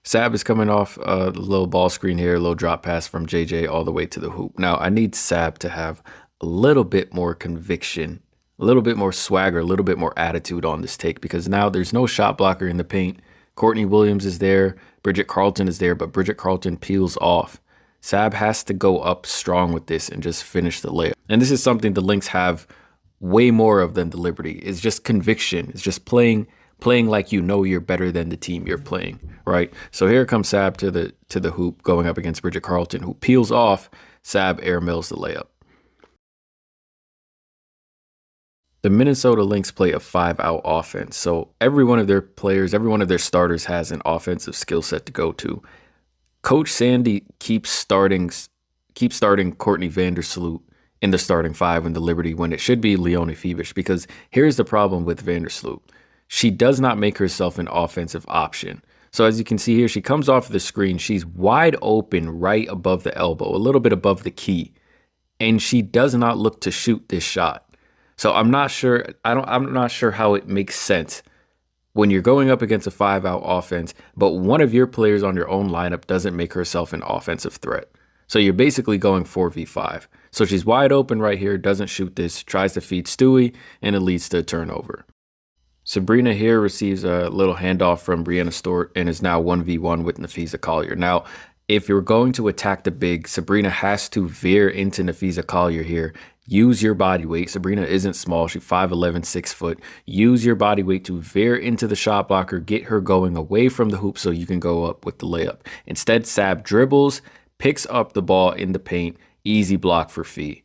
Sab is coming off a little ball screen here, a little drop pass from JJ all the way to the hoop. Now, I need Sab to have a little bit more conviction, a little bit more swagger, a little bit more attitude on this take because now there's no shot blocker in the paint. Courtney Williams is there, Bridget Carlton is there, but Bridget Carlton peels off. Sab has to go up strong with this and just finish the layup. And this is something the Lynx have way more of than the Liberty. It's just conviction. It's just playing like you know you're better than the team you're playing, right? So here comes Sab to the hoop going up against Bridget Carlton, who peels off. Sab air mills the layup. The Minnesota Lynx play a 5-out offense. So every one of their players, every one of their starters has an offensive skill set to go to. Coach Sandy keeps starting Courtney Vandersloot in the starting five in the Liberty when it should be Leonie Fiebig, because here's the problem with Vandersloot. She does not make herself an offensive option. So as you can see here, she comes off the screen. She's wide open right above the elbow, a little bit above the key, and she does not look to shoot this shot. So I'm not sure how it makes sense when you're going up against a 5-out offense, but one of your players on your own lineup doesn't make herself an offensive threat. So you're basically going 4v5. So she's wide open right here, doesn't shoot this, tries to feed Stewie, and it leads to a turnover. Sabrina here receives a little handoff from Brianna Stewart and is now 1v1 with Nafisa Collier. Now, if you're going to attack the big, Sabrina has to veer into Nafisa Collier here. Use your body weight. Sabrina isn't small. She's 5'11", 6 foot. Use your body weight to veer into the shot blocker, get her going away from the hoop so you can go up with the layup. Instead, Sab dribbles, picks up the ball in the paint, easy block for Fee.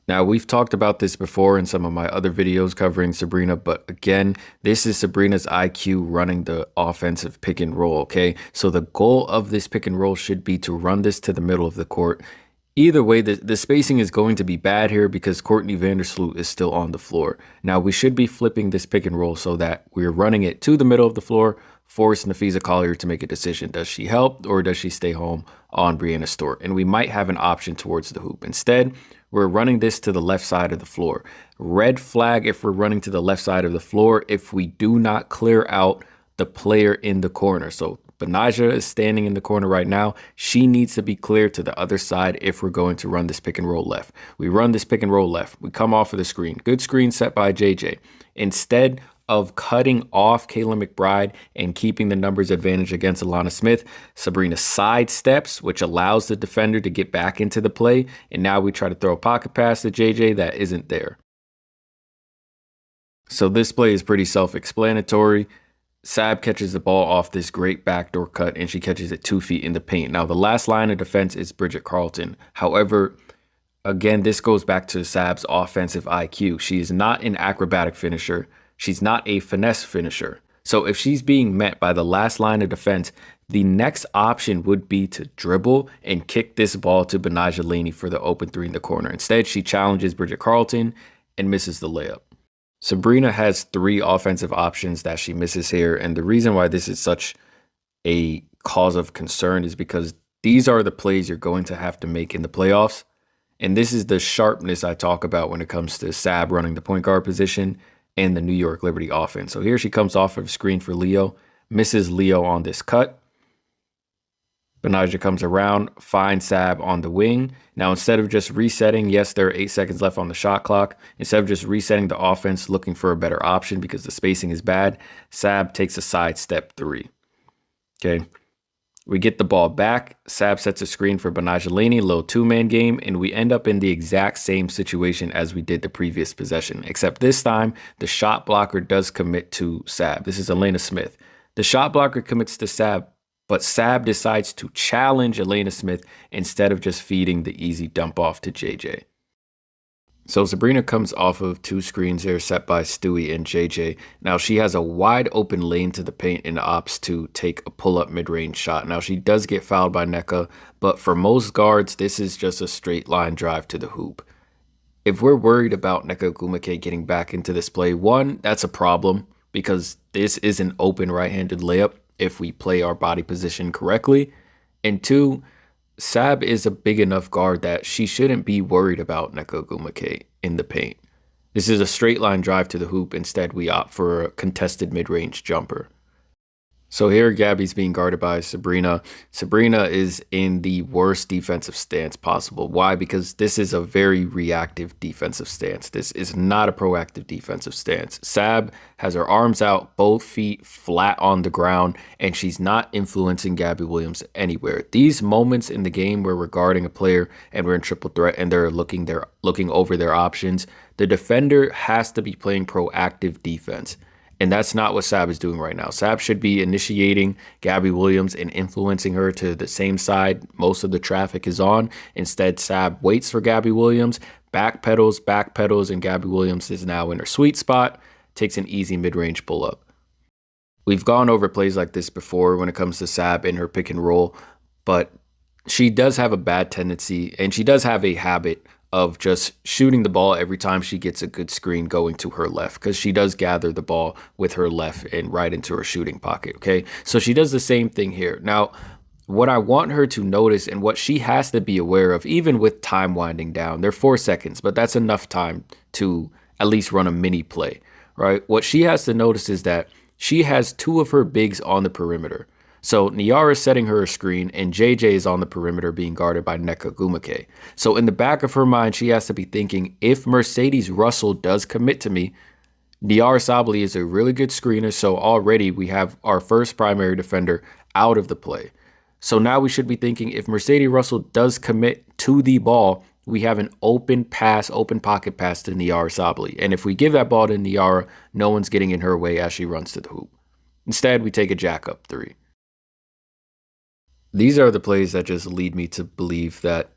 Now, we've talked about this before in some of my other videos covering Sabrina, but again, this is Sabrina's IQ running the offensive pick and roll, okay? So the goal of this pick and roll should be to run this to the middle of the court. Either way, the spacing is going to be bad here because Courtney Vandersloot is still on the floor. Now, we should be flipping this pick and roll so that we're running it to the middle of the floor, force Nafisa Collier to make a decision. Does she help or does she stay home on Brianna Stewart? And we might have an option towards the hoop. Instead, we're running this to the left side of the floor. Red flag if we're running to the left side of the floor if we do not clear out the player in the corner. So Benaja is standing in the corner right now. She needs to be cleared to the other side if we're going to run this pick and roll left. We run this pick and roll left. We come off of the screen. Good screen set by JJ. Instead of cutting off Kayla McBride and keeping the numbers advantage against Alana Smith, Sabrina sidesteps, which allows the defender to get back into the play. And now we try to throw a pocket pass to JJ that isn't there. So this play is pretty self-explanatory. Sab catches the ball off this great backdoor cut, and she catches it 2 feet in the paint. Now, the last line of defense is Bridget Carlton. However, again, this goes back to Sab's offensive IQ. She is not an acrobatic finisher. She's not a finesse finisher. So if she's being met by the last line of defense, the next option would be to dribble and kick this ball to Benaja Laney for the open three in the corner. Instead, she challenges Bridget Carlton and misses the layup. Sabrina has 3 offensive options that she misses here. And the reason why this is such a cause of concern is because these are the plays you're going to have to make in the playoffs. And this is the sharpness I talk about when it comes to Sab running the point guard position and the New York Liberty offense. So here she comes off of screen for Leo, misses Leo on this cut. Benaja comes around, finds Sab on the wing. Now, instead of just resetting, yes, there are 8 seconds left on the shot clock. Instead of just resetting the offense, looking for a better option because the spacing is bad, Sab takes a sidestep 3. Okay. We get the ball back. Sab sets a screen for Benaja Laney, a little 2-man game, and we end up in the exact same situation as we did the previous possession, except this time the shot blocker does commit to Sab. This is Elena Smith. The shot blocker commits to Sab, but Sab decides to challenge Elena Smith instead of just feeding the easy dump off to JJ. So Sabrina comes off of 2 screens here set by Stewie and JJ. Now she has a wide open lane to the paint and opts to take a pull-up mid-range shot. Now she does get fouled by Nneka, but for most guards, this is just a straight line drive to the hoop. If we're worried about Nneka Ogwumike getting back into this play, 1, that's a problem because this is an open right-handed layup if we play our body position correctly. And 2, Sab is a big enough guard that she shouldn't be worried about Nneka Ogwumike in the paint. This is a straight line drive to the hoop. Instead, we opt for a contested mid-range jumper. So here, Gabby's being guarded by Sabrina. Sabrina is in the worst defensive stance possible. Why? Because this is a very reactive defensive stance. This is not a proactive defensive stance. Sab has her arms out, both feet flat on the ground, and she's not influencing Gabby Williams anywhere. These moments in the game where we're guarding a player and we're in triple threat and they're looking over their options, the defender has to be playing proactive defense. And that's not what Sab is doing right now. Sab should be initiating Gabby Williams and influencing her to the same side most of the traffic is on. Instead, Sab waits for Gabby Williams, backpedals, and Gabby Williams is now in her sweet spot, takes an easy mid-range pull-up. We've gone over plays like this before when it comes to Sab in her pick and roll, but she does have a bad tendency and she does have a habit of just shooting the ball every time she gets a good screen going to her left, because she does gather the ball with her left and right into her shooting pocket. Okay. So she does the same thing here. Now, what I want her to notice and what she has to be aware of, even with time winding down, they're 4 seconds, but that's enough time to at least run a mini play, right? What she has to notice is that she has two of her bigs on the perimeter. So Niara is setting her a screen, and JJ is on the perimeter being guarded by Nneka Ogwumike. So in the back of her mind, she has to be thinking, if Mercedes Russell does commit to me, Niara Sabally is a really good screener, so already we have our first primary defender out of the play. So now we should be thinking, if Mercedes Russell does commit to the ball, we have an open pass, open pocket pass to Niara Sabally. And if we give that ball to Niara, no one's getting in her way as she runs to the hoop. Instead, we take a jack up three. These are the plays that just lead me to believe that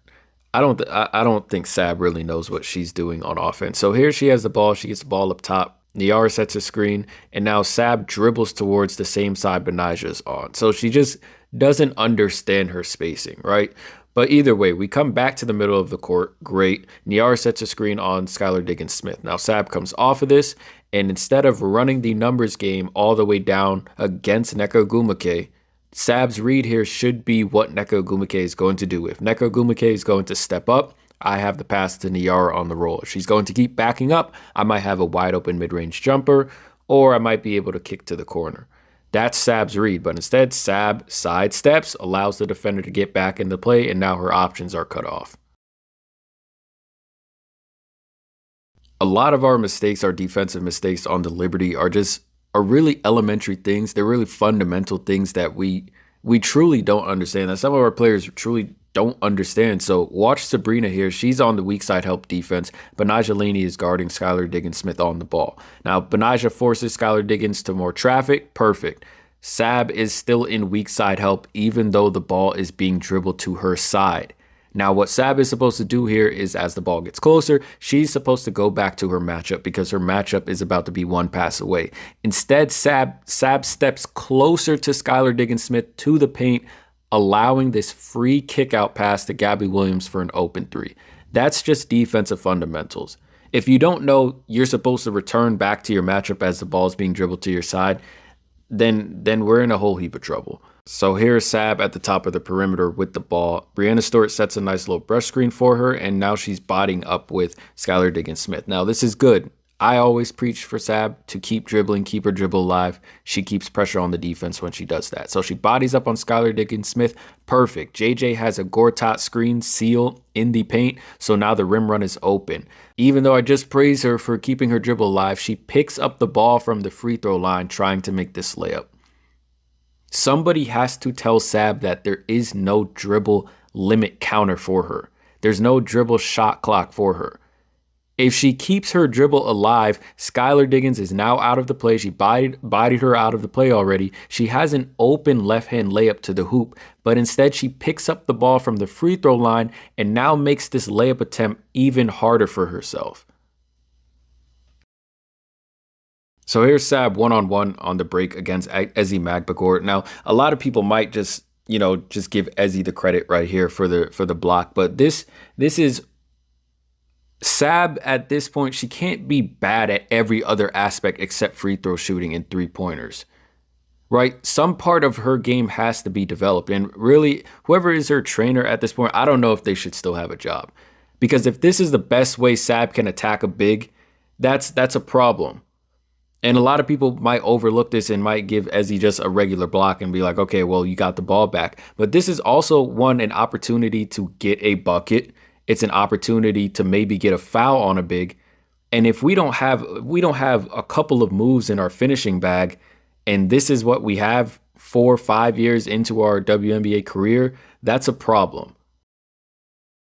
I don't think Sab really knows what she's doing on offense. So here she has the ball. She gets the ball up top. Niara sets a screen, and now Sab dribbles towards the same side Benaja's on. So she just doesn't understand her spacing, right? But either way, we come back to the middle of the court. Great. Niara sets a screen on Skylar Diggins-Smith. Now Sab comes off of this, and instead of running the numbers game all the way down against Nneka Ogwumike, Sab's read here should be what Nneka Ogwumike is going to do. If Nneka Ogwumike is going to step up, I have the pass to Niara on the roll. If she's going to keep backing up, I might have a wide open mid-range jumper, or I might be able to kick to the corner. That's Sab's read, but instead Sab sidesteps, allows the defender to get back into play, and now her options are cut off. A lot of our mistakes, our defensive mistakes on the Liberty are really elementary things. They're really fundamental things that we truly don't understand, that some of our players truly don't understand. So watch Sabrina here. She's on the weak side help defense. Benaja Laney is guarding Skylar Diggins-Smith on the ball. Now, Benaja forces Skylar Diggins to more traffic. Perfect. Sab is still in weak side help, even though the ball is being dribbled to her side. Now, what Sab is supposed to do here is, as the ball gets closer, she's supposed to go back to her matchup because her matchup is about to be one pass away. Instead, Sab steps closer to Skylar Diggins-Smith to the paint, allowing this free kick-out pass to Gabby Williams for an open three. That's just defensive fundamentals. If you don't know you're supposed to return back to your matchup as the ball is being dribbled to your side, then we're in a whole heap of trouble. So here's Sab at the top of the perimeter with the ball. Brianna Stewart sets a nice little brush screen for her, and now she's bodying up with Skylar Diggins-Smith. Now, this is good. I always preach for Sab to keep dribbling, keep her dribble alive. She keeps pressure on the defense when she does that. So she bodies up on Skylar Diggins-Smith. Perfect. JJ has a Gortat screen seal in the paint, so now the rim run is open. Even though I just praised her for keeping her dribble alive, she picks up the ball from the free throw line trying to make this layup. Somebody has to tell Sab that there is no dribble limit counter for her. There's no dribble shot clock for her. If she keeps her dribble alive, Skylar Diggins is now out of the play. She bodied her out of the play already. She has an open left-hand layup to the hoop, but instead she picks up the ball from the free throw line and now makes this layup attempt even harder for herself. So here's Sab one-on-one on the break against Ezi Magbagor. Now, a lot of people might just give Ezi the credit right here for the block, but this is Sab at this point. She can't be bad at every other aspect except free throw shooting and three-pointers, right? Some part of her game has to be developed, and really, whoever is her trainer at this point, I don't know if they should still have a job, because if this is the best way Sab can attack a big, that's a problem. And a lot of people might overlook this and might give Ezzy just a regular block and be like, okay, well, you got the ball back. But this is also an opportunity to get a bucket. It's an opportunity to maybe get a foul on a big. And if we don't have a couple of moves in our finishing bag, and this is what we have 4 or 5 years into our WNBA career, that's a problem.